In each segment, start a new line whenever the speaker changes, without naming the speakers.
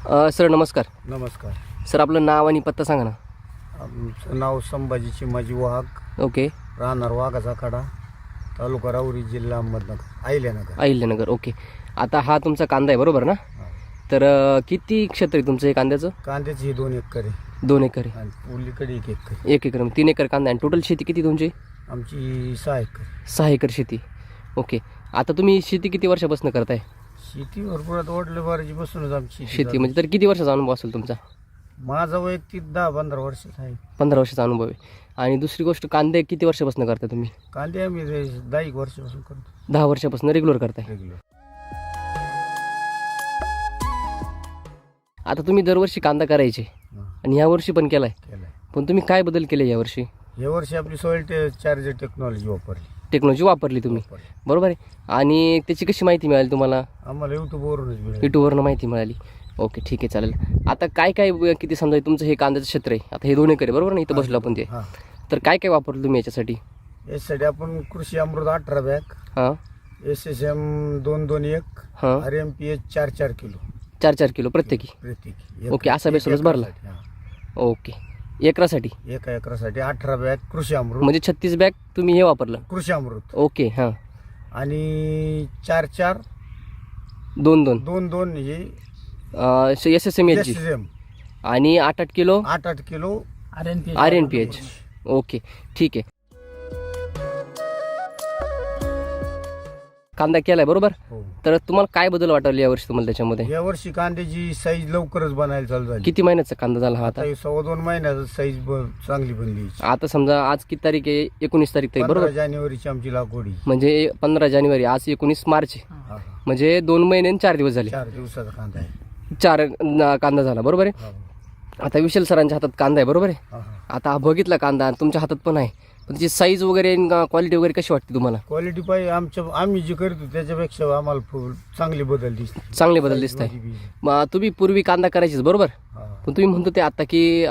Sir नमस्कार.
नमस्कार.
Sir आपलं नाव आणि पत्ता सांगा ना.
आमचं नाव संभाजी चिमाजी वाघ,
ओके.
राहणार वाघाचा कडा, तालुका राऊरी, जिल्हा अहमदनगर, अहिल्यानगर.
अहिल्यानगर. ओके. आता हा तुमचा कांदा आहे बरोबर ना? तर किती क्षेत्र आहे तुमचं हे कांद्याचं?
कांद्याची ही 2 एकर आहे
2 एकर आहे.
आणि उलीकडे 1 एकर.
1 एकर 3 एकर कांदा आहे. टोटल शेती किती तुमची?
आमची 6 एकर.
6 एकर शेती. ओके. आता तुम्ही शेती किती वर्षापासून करताय?
शेती भरपूर आता वडलं बाराची बसूनच आमची
शेती म्हणजे तर किती वर्षाचा अनुभव असेल तुमचा?
माझा वैयक्तिक 10-15 वर्षाचा आहे.
15 वर्षाचा अनुभव आहे. आणि दुसरी गोष्ट, कांदे किती वर्षापासून करताय तुम्ही?
कांदे आम्ही 10 वर्षापासून करतो
10 वर्षापासून रेग्युलर करताय.
रेग्युलर.
आता तुम्ही दरवर्षी कांदा करायचे आणि ह्या वर्षी पण केलाय,
केलाय.
पण तुम्ही काय बदल केले यावर्षी?
या वर्षी आपली सॉइल चार्जर टेक्नॉलॉजी वापरली.
टेक्नॉलॉजी वापरली तुम्ही, बरोबर आहे. आणि त्याची कशी माहिती मिळाली तुम्हाला?
आम्हाला युट्यूबवरूनच मिळाली.
युट्यूबवरून माहिती मिळाली. ओके, ठीक आहे, चालेल. आता काय काय किती समजा तुमचं हे कांद्याचं क्षेत्र आहे, आता हे 2 एकर आहे बरोबर ना, इथं बसलो आपण ते.
हां.
तर काय काय वापरलं तुम्ही याच्यासाठी?
यासाठी आपण कृषी अमृत 18 बॅग,
हां
SSM 221,
हां
RMPH 4 किलो
4 किलो प्रत्येकी.
प्रत्येकी.
ओके, असा बेसोलच भरला. ओके, एकरासाठी?
एका एकरासाठी 18 बॅग कृषी अमृत,
म्हणजे 36 बॅग तुम्ही हे वापरलं?
कृषी अमृत.
ओके. हां.
आणि 4 2 हे
SSMH
SSM
आणि 8 किलो
8 किलो
RNPH. ओके, ठीक आहे. कांदा केलाय बरोबर.
हो.
तर तुम्हाला काय बदल वाटले यावर्षी तुम्हाला त्याच्यामध्ये?
या वर्षी कांद्याची साईज लवकरच बनायला चालू झाली.
किती महिन्याचा कांदा झाला हा आता?
आता 2.25 महिन्याचा साईज चांगली बनली.
आता समजा आज किती तारीख आहे? 19 तारीख आहे
15
बरोबर.
जानेवारीची आमची लागवडी.
म्हणजे 15 जानेवारी, आज 19 मार्च आहे.
हा.
म्हणजे 2 महिने आणि 4 दिवस झाले.
4 दिवसाचा कांदा आहे.
4 कांदा झाला बरोबर आहे.
हा.
आता विशाल सरांच्या हातात कांदा आहे बरोबर आहे.
हा.
आता हा बघितला कांदा तुमच्या हातात पण आहे, पण त्याची साईज वगैरे क्वालिटी वगैरे कशी वाटते तुम्हाला?
क्वालिटी पाहिजे आम्ही जे करतो त्याच्यापेक्षा आम्हाला चांगली बदल दिसते.
चांगले बदल दिसत आहे. तुम्ही पूर्वी कांदा करायचीच बरोबर, पण तुम्ही म्हणतो ते आता की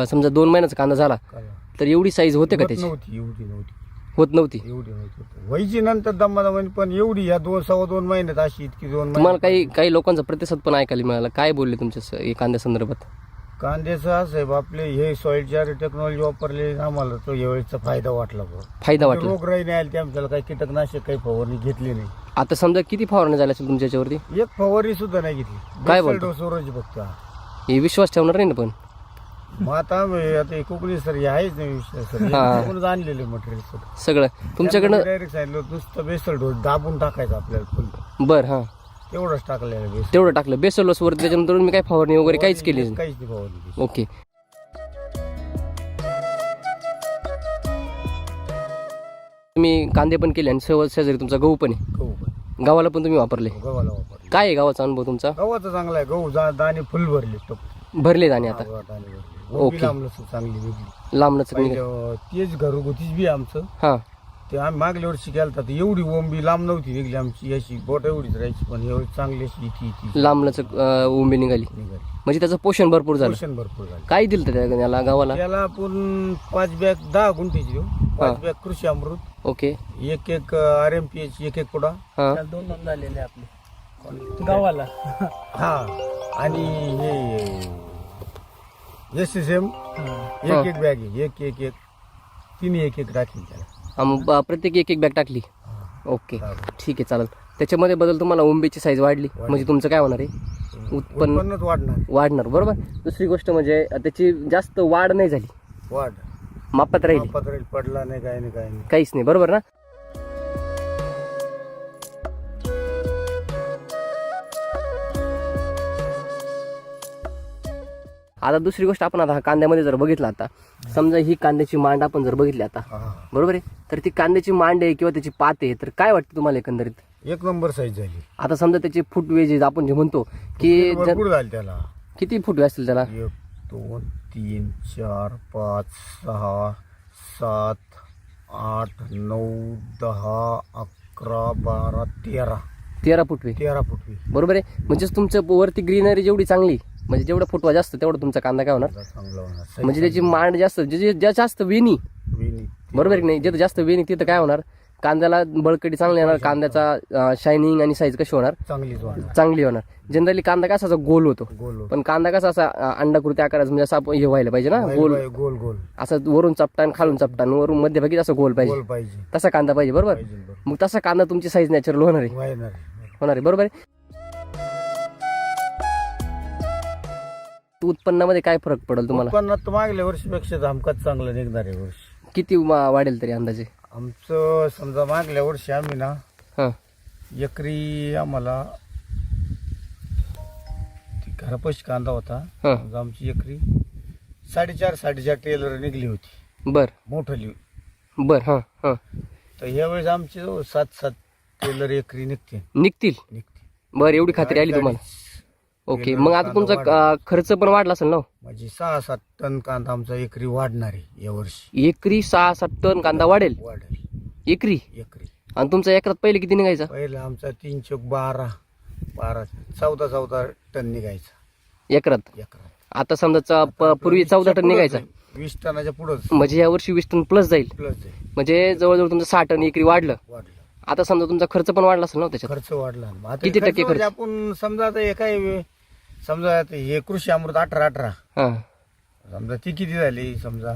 समजा 2 महिन्याचा कांदा झाला तर एवढी साईज होते का त्याची?
एवढी नव्हती.
होत नव्हती.
व्हायची नंतर दमादमाने, पण एवढी या 2-2.25 महिन्यात अशी इतकी 2
तुम्हाला काही लोकांचा प्रतिसाद पण ऐकायला मिळाला, काय बोलले तुमच्या कांद्या संदर्भात?
कांद्याचं असं आहे, आपले हे सॉइल चार्जर टेक्नॉलॉजी वापरले, आम्हाला तो यावेळेचा फायदा वाटला.
फायदा वाटला.
रोगराई नाही आली आमच्याला, काही कीटकनाशक काही फवारणी घेतली नाही.
आता समजा किती फवारणी झाल्या असेल तुमच्या याच्यावरती?
एक फवारणी सुद्धा नाही घेतली.
काय बोलतो?
डोसवरच फक्त.
हे विश्वास ठेवणार नाही ना पण?
मग आता हे कोकणी सर हे आहेच नाही विश्वास सर, कोकणच आणलेले मटेरियल
सगळं तुमच्याकडनं
डायरेक्ट सांगितलं नुसतं बेसल डोस दाबून टाकायचं आपल्याला फुल.
बरं. हां,
तेवढंच टाकलेलं बेसल.
तेवढं टाकलं बेसोलस वरती, त्याच्यानंतर मी काय फवारणी वगैरे काहीच केली नाही?
काहीच नाही फवारणी.
ओके. तुम्ही कांदे पण केले आणि शेजारी तुमचा गहू पण आहे.
गहू पण,
गावाला पण तुम्ही वापरले.
गव्हाला वापरले.
काय आहे गावाचा अनुभव तुमचा?
गव्हाचा चांगला आहे. गहू दाणे फुल भरले.
भरले दाणे आता?
ओके. चांगली वेगळी
लांबणच
तेच घरगुतीच बी आमचं.
हां,
ते आम्ही मागल्या वर्षी केलं तर एवढी ओंबी लांब नव्हती निघली आमची, अशी बोट एवढीच राहायची, पण एवढी चांगली अशी इथे
लांबणच उंबी निघाली. म्हणजे त्याचं पोषण भरपूर झालं.
पोषण भरपूर झालं.
काय दिलं त्याला गावाला?
त्याला आपण 5 बॅग 10 गुंठीची देऊ. 5 बॅग कृषी अमृत,
ओके.
एक RMPH, एक पुडा.
हां,
2 झालेले आपले गावाला.
हा. आणि हे SSM एक बॅग आहे. एक तिन्ही एक टाकली त्याला.
प्रत्येकी एक बॅग टाकली. ओके, ठीक आहे, चालेल. त्याच्यामध्ये बदल तुम्हाला उंबीची साईज वाढली म्हणजे तुमचं काय होणार आहे?
उत्पन्नच
वाढणार बरोबर. दुसरी गोष्ट म्हणजे त्याची जास्त वाढ नाही झाली,
वाढ
मापात राहिली.
पडला नाही, काय नाही
काहीच नाही बरोबर ना. आता दुसरी गोष्ट, आपण आता कांद्यामध्ये जर बघितलं, आता समजा ही कांद्याची मांड आपण जर बघितली आता बरोबर आहे, तर ती कांद्याची मांड आहे किंवा त्याची पात आहे, तर काय वाटतं तुम्हाला एकंदरीत?
एक नंबर साईज झाली.
आता समजा त्याचे फुटवे आपण जे म्हणतो की
भरपूर झाली त्याला.
किती फुटवे असतील त्याला?
1 2 3 4 5 6 7 8 9 10 11 12
13 फुटवे.
13 फुटवी
बरोबर आहे. म्हणजेच तुमचं वरती ग्रीनरी जेवढी चांगली, म्हणजे जेवढा फुटवा जास्त तेवढा तुमचा कांदा काय होणार?
चांगला होणार.
म्हणजे त्याची मांड जास्त, जे जास्त वेणी, बरोबर आहे की नाही? जिथं जास्त वेणी तिथं काय होणार? कांद्याला बळकटी चांगली येणार, कांद्याचा शायनिंग आणि साईज कशी होणार,
चांगलीच वाढणार.
चांगली होणार. जनरली कांदा कसा असा गोल होतो,
गोल
पण कांदा कसा असा अंडाकृती आकाराचा, म्हणजे असा हे व्हायला पाहिजे ना, गोल
गोल गोल
असं वरून चपटान खालून चपटान वरून मध्यभागी असं गोल पाहिजे,
गोल पाहिजे.
तसा कांदा पाहिजे. बरोबर.
पाहिजे, बरोबर.
मग तसा कांदा तुमची साईज नॅचरल होणार आहे,
वाढणार.
होणार आहे. बरोबर आहे. उत्पन्नामध्ये काय फरक पडेल तुम्हाला?
उत्पन्नात तर मागल्या वर्षीपेक्षा हमखास चांगलं निघणार आहे वर्षी.
किती वाढेल तरी अंदाजे?
आमचं समजा मागल्या वर्षी आम्ही ना
हा
एकरी आम्हाला घरापाशी कांदा होता,
हा.
समजा आमची एकरी 4.5 टेलर निघली होती,
बर
मोठली.
बर. हा हा.
तर यावेळेस आमचे 7 टेलर एकरी निघते.
निघतील. बर, एवढी खात्री आली तुम्हाला? ओके. मग आता तुमचा खर्च पण वाढला असेल ना?
म्हणजे 6-7 टन कांदा आमचा एकरी वाढणार आहे यावर्षी.
एकरी 6-7 टन कांदा वाढेल एकरी. आणि तुमचा एकरात पहिले किती निघायचा?
पहिला आमचा 3-4-12 टन निघायचा
एकरात. आता समजा पूर्वी 14 टन निघायचा,
20 टनाच्या पुढे.
म्हणजे यावर्षी 20 टन प्लस जाईल. म्हणजे जवळजवळ तुमचं 6 टन एकरी वाढलं. आता समजा तुमचा खर्च पण वाढला असेल ना त्याच्यात?
खर्च वाढला.
किती टक्के खर्च?
आपण समजा आता हे काय, समजा आता हे कृषी अमृत 18
हा.
समजा ती किती झाली समजा.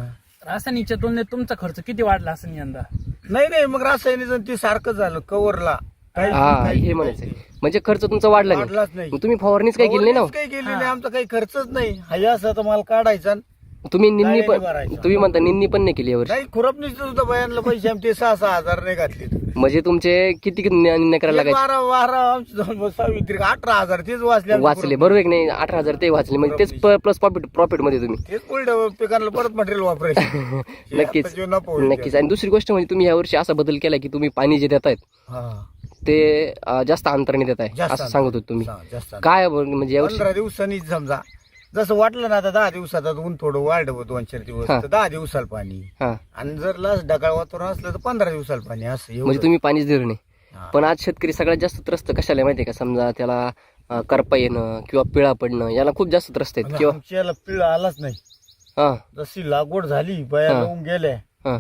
रासायनिकच्या तुलनेत तुमचा खर्च किती वाढला असेल यंदा?
नाही मग रासायनिक ती सारखं झालं कव्हरला.
हा, हे म्हणायचं. म्हणजे खर्च तुमचा वाढला
वाढलाच
नाही.
नाही.
मग तुम्ही फवारणीच काही केली नाही ना?
काही केली नाही, आमचा काही खर्चच नाही. हा असं तर माल काढायचा.
तुम्ही निन्नी पण,
भरायचं.
तुम्ही म्हणता निन्नी पण नाही केली यावर्षी?
नाही, खुरपणीच सुद्धा बयानला पैसे आमचे 6-6 हजार नाही घातले.
म्हणजे तुमचे किती निन्ने करायला लागायचे?
12 आमचे 18,000 तेच वाचले.
वाचले. बरोबर की नाही? 18,000 ते वाचले. म्हणजे तेच प्लस प्रॉफिट मध्ये तुम्ही.
तेच पुढे पिकांना परत मटेरियल वापरायचं.
नक्कीच. नक्कीच. आणि दुसरी गोष्ट म्हणजे तुम्ही यावर्षी असा बदल केला की तुम्ही पाणी जे देतायत ते जास्त अंतराने देत आहे असं सांगत होते तुम्ही. काय म्हणजे यावर्षी
15 दिवसांनी समजा जसं वाटलं ना, आता 10 दिवसात ऊन थोडं वाढलं 2-4 दिवस, तर 10 दिवसाला पाणी.
हा.
आणि जर लास्ट ढगाळ वातावरण असलं तर 15 दिवसाला पाणी. असं एवढं.
म्हणजे तुम्ही पाणीच दिलं नाही.
हा.
पण आज शेतकरी सगळ्यात जास्त त्रस्त कशाला माहितीये का? समजा त्याला करपा येणं किंवा पिळा पडणं, याला खूप जास्त त्रस्त आहेत. किंवा
आमच्याला पीळ आलाच नाही.
हा
जशी लागवड झाली बया
हा.
लावून गेल्या,
हा.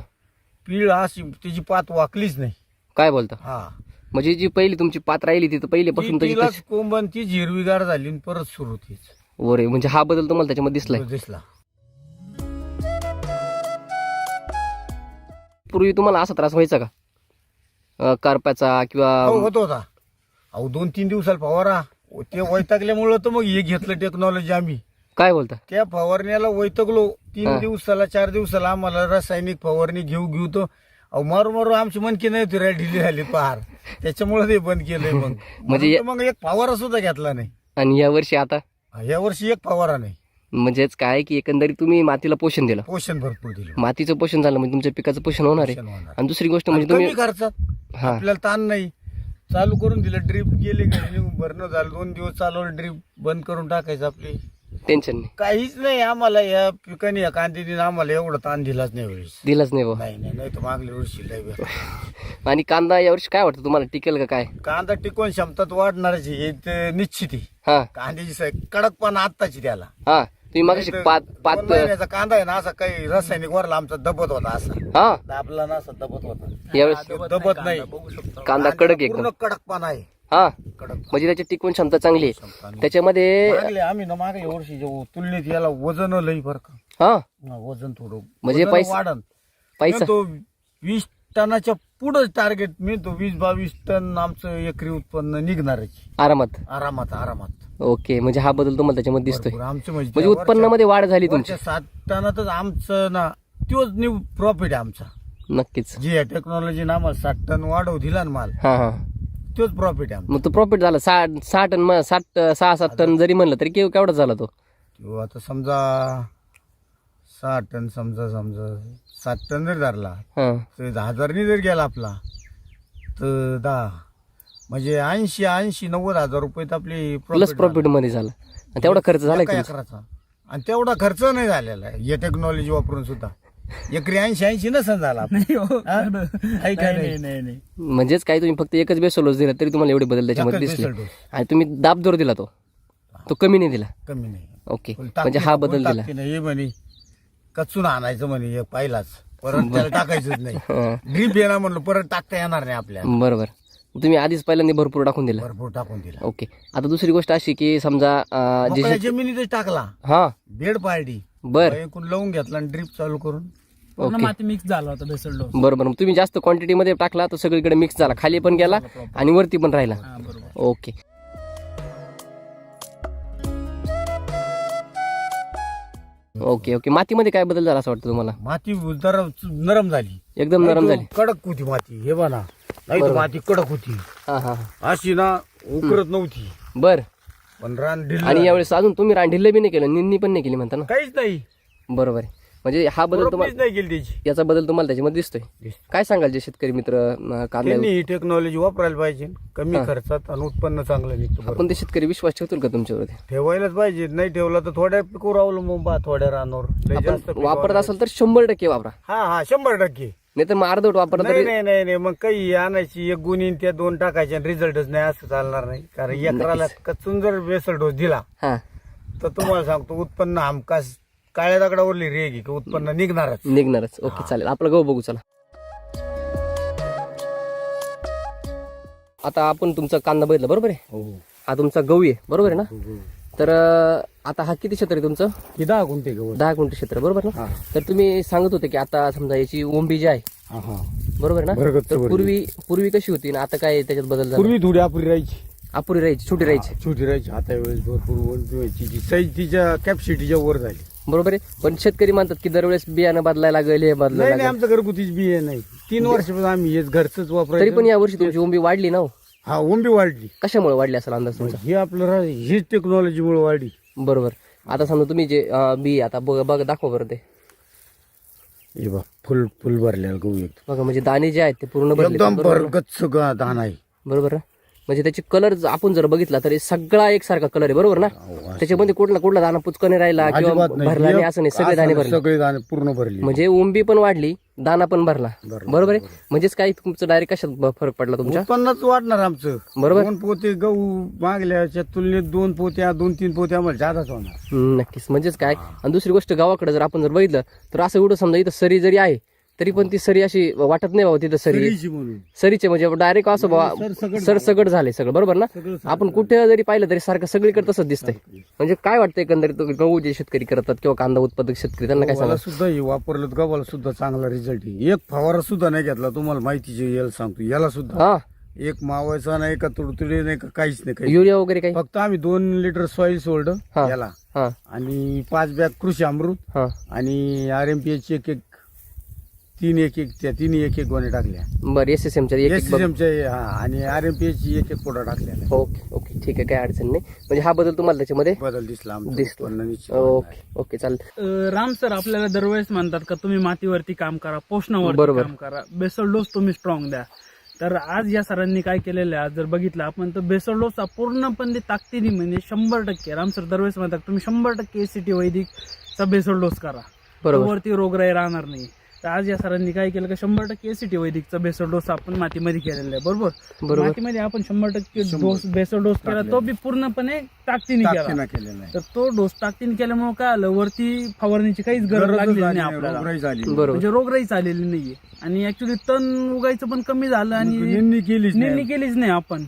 पीळ अशी त्याची पात वाकलीच नाही.
काय बोलता?
हा.
म्हणजे जी पहिली तुमची पात राहिली ती तर पहिलेपासून त्याची
तिलाच कोंबन ती हिरवीगार झाली आणि परत सुरू तीच.
वरे म्हणजे हा बदल तुम्हाला त्याच्यामध्ये दिसलाय?
दिसला.
पूर्वी तुम्हाला असा त्रास व्हायचा का करप्याचा किंवा?
होत होता. अहो 2-3 दिवसाला फवारा. ते वैतागल्यामुळं तर मग हे घेतलं टेक्नॉलॉजी आम्ही.
काय बोलता?
त्या फवारण्याला वैतागलो. 3 दिवसाला 4 दिवसाला आम्हाला रासायनिक फवारणी घेऊ तो अहो मारू आमची मनकी नाही होती, ढिली झाली पहार. त्याच्यामुळे ते बंद केलंय. म्हणजे मग एक फवारा सुद्धा घेतला नाही.
आणि या वर्षी आता
या वर्षी एक फवारा नाही.
म्हणजेच काय की एकंदरीत तुम्ही मातीला पोषण दिलं,
पोषण भरपूर दिलं.
मातीचं पोषण झालं म्हणजे तुमच्या पिकाचं पोषण होणार आहे.
पोषण होणार.
आणि दुसरी गोष्ट म्हणजे
कमी
तुम्ही
खर्चात
हा
आपल्याला ताण नाही. चालू करून दिलं, ड्रीप गेले घरी निघून भरणं झालं, 2 दिवस चालवलं, ड्रीप बंद करून टाकायचं. आपली
टेन्शन नाही,
काहीच नाही. आम्हाला या पिकाने या कांद्याने आम्हाला एवढा ताण दिलाच नाही वेळेस.
दिलाच नाही बा.
नाही तर मागल्या वर्षी लय बेकार.
आणि कांदा यावर्षी काय वाटतं तुम्हाला, टिकेल का काय?
कांदा टिकवून क्षमतात वाढणारच हे तर निश्चित आहे.
हा
कांद्याची कडकपणा आत्ताची त्याला.
हा. तुम्ही मागाशी पात
2 महिन्याचा कांदा आहे ना, असा काही रासायनिक वरला आमचा दबत होता, असा
हा
दाबला ना, असा दबत होता.
यावेळेस
दबत नाही.
कांदा कडक एकदम.
पूर्ण कडकपणा आहे.
हा
कडक
म्हणजे त्याची टिकवून क्षमता चांगली आहे त्याच्यामध्ये.
आम्ही ना मागल्या वर्षी तुलनेत याला वजन लई बरं का.
हा
वजन थोडं
म्हणजे
वजन वाढन.
पैसा
तो 20 टनाच्या पुढे टार्गेट मी तो 20-22 टन आमचं एकरी उत्पन्न निघणार
आरामात.
आरामात.
ओके. म्हणजे हा बदल तुम्हाला त्याच्यामध्ये दिसतोय.
भरपूर. आमचं
म्हणजे उत्पन्नामध्ये वाढ झाली तुमची.
7 टनातच आमचं ना तोच न्यू प्रॉफिट आहे आमचा.
नक्कीच.
जी टेक्नॉलॉजी आम्हाला 7 टन वाढव दिला ना माल,
हा हा.
तोच प्रॉफिट आहे आमचा.
मग तो प्रॉफिट झाला 6 टन, 6-7 टन जरी म्हणलं तरी केवढा झाला तो?
तो आता समजा 6 टन समजा 7 टन जर धरला
हा
तर 10,000 जर गेला आपला तर 10 म्हणजे 80-90 हजार रुपये आपली
प्लस प्रॉफिट मध्ये झाला. आणि तेवढा खर्च झाला का तुमचा?
एकराचा. आणि तेवढा खर्च नाही झालेला आहे या टेक्नॉलॉजी वापरून सुद्धा. एकरी 80 नसन झाला आपला. आहे का नाही?
नाही.
म्हणजेच काय तुम्ही फक्त एकच बेसोलोज दिला तरी तुम्हाला एवढे बदल त्याच्यामध्ये
एकच
दिसले.
Basal dose.
आणि तुम्ही दाब जोर दिला तो कमी नाही दिला.
कमी नाही.
ओके. म्हणजे हा बदल दिला.
हे म्हणे कचून आणायचं म्हणे हे पहिलाच परत त्याला टाकायचंच नाही. ड्रीप येणार म्हणलं परत टाकता येणार नाही आपल्याला.
बरोबर. तुम्ही आधीच पहिल्यांदा भरपूर टाकून दिला.
भरपूर टाकून दिला.
ओके. आता दुसरी गोष्ट अशी की समजा
मोकळ्या जमिनीतच टाकला,
हा
बेड पार्टी
बर
एकूण लावून घेतला आणि ड्रीप चालू करून
पूर्ण माती मिक्स झाला होता बेसल डोस.
बरोबर. तुम्ही जास्त क्वांटिटी मध्ये टाकला तर सगळीकडे मिक्स झाला, खाली पण गेला आणि वरती पण राहिला.
हा बरोबर.
ओके. Okay okay. मातीमध्ये काय बदल झाला असं वाटतं तुम्हाला?
माती जरा नरम झाली,
एकदम नरम झाली.
कडक होती माती. हे बघा नाही तर माती कडक होती,
हा हा.
अशी ना उकरत नव्हती.
बर.
पण रान ढिल्लं
आणि यावेळेस अजून तुम्ही रांढिल्लं बी नाही केलं, निंदी पण नाही केली म्हणता ना?
काहीच नाही,
बरोबर आहे. म्हणजे हा बदल
रोपणीच
तुम्हाला,
नाही केली त्याची.
याचा बदल तुम्हाला त्याच्यामध्ये दिसतोय. काय सांगाल जे शेतकरी मित्र कांदा,
त्यांनी ही टेक्नॉलॉजी वापरायला पाहिजे. कमी खर्चात आणि उत्पन्न चांगलं निघतं. बरोबर.
आपण ते शेतकरी विश्वास ठेवतील का तुमच्यावरती?
ठेवायलाच पाहिजे. नाही ठेवला तर थोड्या पिकावर अवलंबून बा, थोड्या रानावर. लय जास्त
आपण
पिकावर
वापरत असेल तर 100% वापरा,
हा 100%.
नाही तर मग अर्धवट वापरला
नाही
तरी
नाही नाही नाही, मग काही आणायची एक गुणी त्या दोन टाकायचे आणि रिझल्टच नाही असं चालणार नाही. कारण एकराला कचून जर बेसल डोस दिला
हा
तर तुम्हाला सांगतो उत्पन्न हमखास काळ्या दगडावरली रेग आहे की उत्पन्न निघणारच.
निघणारच. ओके चालेल. आपलं गहू बघू चला. आता आपण तुमचा कांदा बघितला बरोबर आहे, हा तुमचा गहू आहे बरोबर आहे ना? तर आता हा किती क्षेत्र आहे तुमचं?
हे 10 गुंठे गवत.
10 गुंठे क्षेत्र बरोबर ना? तर तुम्ही सांगत होते की आता समजा याची ओंबी जी आहे बरोबर ना? तर पूर्वी कशी होती ना आता काय त्याच्यात बदल झाला?
पूर्वी थोडी अपुरी राहायची,
अपुरी राहायची, छोटी राहायची.
छोटी राहायची. आता वेळेस भरपूर उंची व्हायची. जी साईज तिच्या कॅपॅसिटीच्या वर झाली.
बरोबर आहे. पण शेतकरी म्हणतात की दरवेळेस बियाणं बदलायला लागेल, हे बदलायला
नाही नाही,
लागेल.
आमचं घरगुतीच बी नाही. 3 वर्षापासून आम्ही हेच घरच
तरी
वापरायचं.
पण या वर्षी तुमची ओंबी वाढली ना हो?
हा ओंबी वाढली.
कशामुळे वाढली असेल अंदाज तुमचा?
हे आपलं हीच टेक्नॉलॉजीमुळे वाढली.
बरोबर. आता समजा तुम्ही जे बी आता बघ दाखवा बरं ते.
हे बघ फुल फुल भरलेलं गहू एकदम.
बघा म्हणजे दाणे जे आहेत ते पूर्ण भरले.
एकदम भरगच्च दाना आहे.
बरोबर ना? म्हणजे त्याची कलर आपण जर बघितला तरी सगळा एकसारखा कलर आहे बरोबर ना? त्याच्यामध्ये कुठला दाना पुचकने राहिला किंवा
अजिबात नाही.
भरला नाही असं नाही, सगळे दाणे भरले.
सगळे दाणे पूर्ण भरले.
म्हणजे ओंबी पण वाढली, दाना पण भरला. बरोबर आहे. म्हणजेच काय तुमचं डायरेक्ट कशात फरक पडला तुमच्या?
उत्पन्नच वाढणार आमचं.
बरोबर.
2 पोते गहू मागल्याच्या तुलनेत 2 पोत्या 2-3 पोत्या आम्हाला जादाच होणार.
नक्कीच. म्हणजेच काय. आणि दुसरी गोष्ट गावाकडे जर आपण जर बघितलं तर असं एवढं समजा इथं सरी जरी आहे तरी पण ती सरी अशी वाटत नाही बाबा तिथं सरी आहे.
सरीची म्हणून
सरीचे म्हणजे डायरेक्ट असं बाबा सरसगट झाले सगळं बरोबर ना? आपण कुठे जरी पाहिलं तरी सारखं सगळीकडे तसंच दिसतंय. म्हणजे काय वाटतं एकंदरीत गहू जे शेतकरी करतात किंवा कांदा उत्पादक शेतकरी त्यांना काय सांगा?
गव्हाला सुद्धा हे वापरलं तर गव्हाला सुद्धा चांगला रिझल्ट आहे. एक फवारा सुद्धा नाही घेतला. तुम्हाला माहितीचे याला सांगतो, याला सुद्धा
हा
एक मावायचा नाही का तुडतुडे नाही का काहीच नाही. काही
युरिया वगैरे काही?
फक्त आम्ही 2 लिटर सॉइल सोल्ड
हा.
याला
हा
आणि 5 बॅग कृषी अमृत
हा
आणि RMPH एक तिन्ही एक गोण्या टाकल्या.
बरं. SSM च्या
SSM आणि RMPH एक पोटा टाकल्या.
ओके ओके ठीक आहे, काय अडचण नाही. म्हणजे हा बदल तुम्हाला त्याच्यामध्ये
बदल दिसला आमच्या
दिसला.
उत्पन्नात.
ओके ओके चालेल.
राम सर आपल्याला दरवेळेस म्हणतात का तुम्ही मातीवरती काम करा, पोषणावरती
बरोबर.
काम करा, बेसल डोस तुम्ही स्ट्रॉंग द्या. तर आज या सरांनी काय केलेलं आहे, आज जर बघितलं आपण तर बेसल डोस पूर्णपणे ताकदीने म्हणजे 100%. राम सर दरवेळेस म्हणतात तुम्ही 100% ACT वैदिकचा बेसल डोस करा,
बरोबर.
वरती रोगराई राहणार नाही. तर आज या सरांनी काय केलं का 100% ACT वैदिकचा बेसल डोस आपण मातीमध्ये केलेला आहे. बरोबर. मातीमध्ये आपण 100% डोस बेसल डोस केला, तो बी पूर्णपणे ताकदीने केला.
केलेला आहे.
तर तो डोस ताकदीने केल्यामुळे काय आलं, वरती फवारणीची काहीच गरज लागली नाही आपल्याला.
रोगराई झाली.
बरोबर.
म्हणजे रोगराईच आलेली नाहीये आणि ऍक्च्युली तण उगायचं पण कमी झालं आणि
निंदणी केलीच
निंदणी
नाही.
केलीच नाही आपण.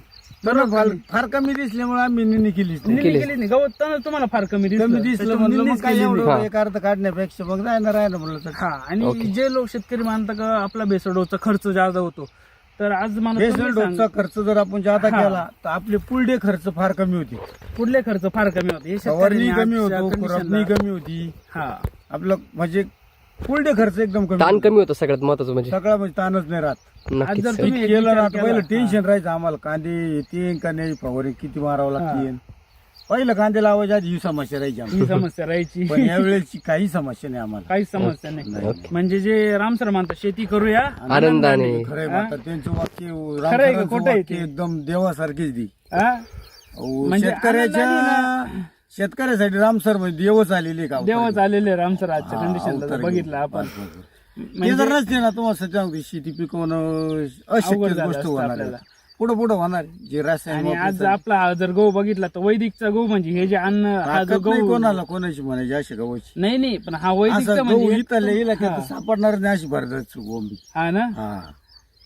फार कमी दिसल्यामुळे आम्ही निंदणी केलीच नाही.
निंदणी केलीच नाही. गवत तण तुम्हाला फार कमी
कमी
दिसलं.
दिसलं
त्याच्यामुळे
म्हणलं मग
निंदणीच
काय
केली नाही.
एवढं एक अर्ध काढण्यापेक्षा मग राहिलं म्हणलं तर.
हा आणि जे लोक शेतकरी मानतात का आपला बेसडोचा खर्च जास्त होतो, तर आज मला
बेसल
तुम्ही सांगा,
डोसचा खर्च जर आपण जादा
हा.
केला तर आपले पुढे खर्च फार कमी होते.
पुढले खर्च फार कमी होते. हे
फवारणी
शेतकऱ्यांनी
कमी
आजच्या
होतो, खुरपणी
conditionला-
कमी होती.
हा
आपलं म्हणजे पुढे खर्च एकदम कमी
ताण
होतो.
कमी होतं सगळ्यात महत्वाचं म्हणजे.
सगळा म्हणजे ताणच नाही राहत.
आज
नक्कीच
जर
सर.
तुम्ही एक
केलं
विचार
ना आता
केला-
पहिलं
हा.
टेन्शन राहायचं आम्हाला, कांदे येते का नाही, फवारणी किती मारावं लागते. पहिलं कांदे लावायच्या आधी ही समस्या राहायची
ही
आम्हाला.
समस्या राहायची.
पण यावेळेची काही समस्या नाही आम्हाला.
काहीच समस्या नाही. म्हणजे जे राम सर म्हणतात शेती करूया
आनंदाने.
खरंय म्हणतात त्यांचं वाक्य
खरंय का?
रामसरांचं
खोटं आहे
वाक्य
ते?
एकदम देवासारखीच दी.
हा? म्हणजे
शेतकऱ्यासाठी रामसर म्हणजे देवच आलेले का
देवच आलेले राम सर आजच्या
हा,
कंडिशनला
अवतार
बघितलं आपण.
ते जर नसते ना तुम्हाला सत्य सांगतो शेती पिकवणं
अवघड
अशक्य
झालं
गोष्ट
असतं
होणार
आपल्याला.
आहे. पुढं पुढं होणार जे रासायनिक
आणि आज
वापरतात.
आपला हा जर गहू बघितला तर वैदिकचा गहू म्हणजे हे जे अन्न हा जो
ताकद नाही
गहू
कोणाला कोणाची म्हणायची अशी गव्हाची
नाही पण हा वैदिकचा
असं
म्हणजे
गहू इथं इलाक्यात सापडणार नाही अशी भरत गोंबी.
हा ना
हा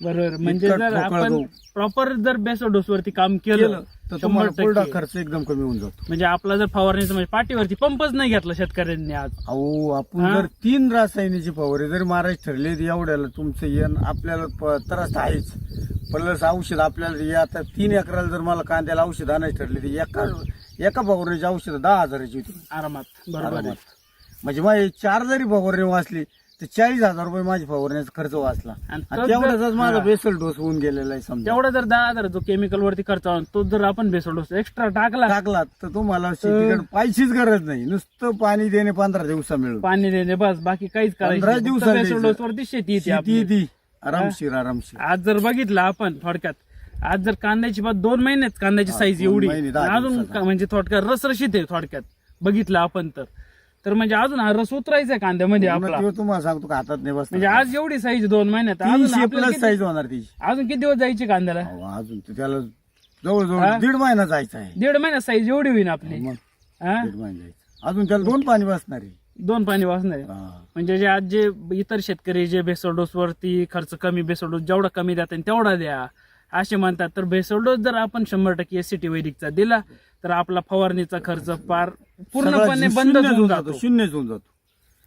बरोबर. म्हणजे
इतका
जर
ठोकळा
आपण
गहू.
प्रॉपर जर बेसो डोस वरती काम केलं
केलं तर
100%
तुम्हाला पुढा खर्च एकदम कमी होऊन जातो.
म्हणजे आपला जर फवारणीचा म्हणजे पाठीवरती पंपच नाही घेतला शेतकऱ्यांनी आज.
अहो आपण
हा?
जर 3 रासायनिकची फवारे जरी मारायची ठरले तर एवढ्याला तुमचं येण आपल्याला त्रास आहेच. प्लस औषध आपल्याला हे आता 3 एकराला जर मला कांद्याला औषध आणायची ठरले तर एका फवारणीची औषध 10,000ची होती
आरामात बरोबर आहे.
म्हणजे माझे 4 जरी फवारणी वाचली तर 40,000 रुपये माझी फवारण्याचा खर्च वाचला.
आणि
आणि
तोच
तेवढाच
जर-
माझा
हा.
बेसल डोस होऊन गेलेला आहे समजा.
तेवढा जर 10,000 जो केमिकल वरती खर्च होतो तो जर आपण बेसो डोस एक्स्ट्रा टाकला
टाकला तर तुम्हाला शेतीकडे पायचीच गरज नाही. नुसतं पाणी देणे 15 दिवसा मिळून
पाणी देणे बस बाकी काहीच
15 दिवसाला
बेसो
द्यायचं.
डोस वरती शेती येते
शेती
आपली.
येते आरामशीर.
आज जर बघितलं आपण थोडक्यात आज जर कांद्याची बात 2 महिन्यात कांद्याची साईज
2
एवढी
महिने, 10
अजून
दिवसाचा.
म्हणजे थोडक्यात रसरशीत आहे थोडक्यात बघितलं आपण तर म्हणजे अजून हा रस उतरायचा आहे कांद्यामध्ये आपला.
तेव्हा तुम्हाला सांगतो का हातात नाही
म्हणजे
बसणार.
आज एवढी साईज 2 महिन्यात अजून
300
आपल्याला
प्लस
किती-
साईज होणार तिची.
अजून किती दिवस जायची कांद्याला?
अहो, अजून तर त्याला जवळजवळ
हा?
1.5 महिना जायचा आहे.
1.5 महिन्यात साईज एवढी होईल आपली.
मग
हा?
1.5 महिना जायचं. अजून त्याला 2 पाणी बसणार आहे.
2 पाणी वाचणार आहे.
हा.
म्हणजे जे आज जे इतर शेतकरी जे बेसोडोस वरती खर्च कमी बेसोडोस जेवढा कमी देतात तेवढा द्या असे म्हणतात. तर बेसोडोस जर आपण 100% एससीटी वैदिकचा दिला तर आपला फवारणीचा खर्च फार पूर्णपणे
सगळा
बंद
शून्यच
होऊन जातो.
शून्यच होऊन जातो.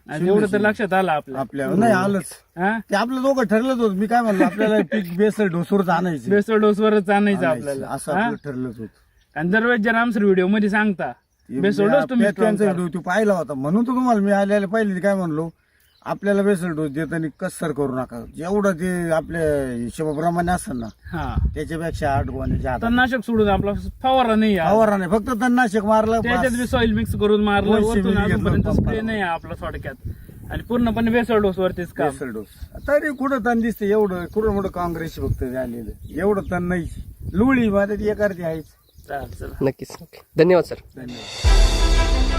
आणि एवढं तर लक्षात आलं आपल्या
आपल्याला नाही आलंच.
हा
ते आपलं दोघं ठरलंच होतं. मी काय म्हणलं आपल्याला पीक बेसल डोसवरच आणायचं
बेसोडोस वरच आणायचं
आणायचं.
आपल्याला.
असं
हा?
आपलं ठरलंच होतं.
आणि दरवेळेस जर आमचं व्हिडिओ मध्ये सांगता बेसोडोस तुम्ही strong
त्यांचा
करा.
व्हिडिओ तो पाहिला होता म्हणून तर तुम्हाला मी आल्याला पहिले काय म्हणलो आपल्याला बेसल डोस देताना कसर करू नका. जेवढं ते आपल्या हिशोबाप्रमाणे असेल ना
हा
त्याच्यापेक्षा 8 गोण्याच्या हातात
तणनाशक सोडून आपला फवारा नाही आहे.
फवारा नाही फक्त तणनाशक मारलं
त्याच्यात
बस.
मी सॉइल मिक्स करून मारलं
200
वरतून
मिली घेतलं
अजूनपर्यंत
पंपाला.
स्प्रे नाही आहे आपला थोडक्यात आणि पूर्णपणे बेसोडोस वरतीच काम.
बेसल डोस तरी कुठं तण दिसतं एवढं कुठं मोठं काँग्रेस फक्त झालेलं एवढं तण नाही. लुळी माझ्या ती एकारती आहेच.
चालेल चला.
नक्कीच. धन्यवाद सर.
धन्यवाद.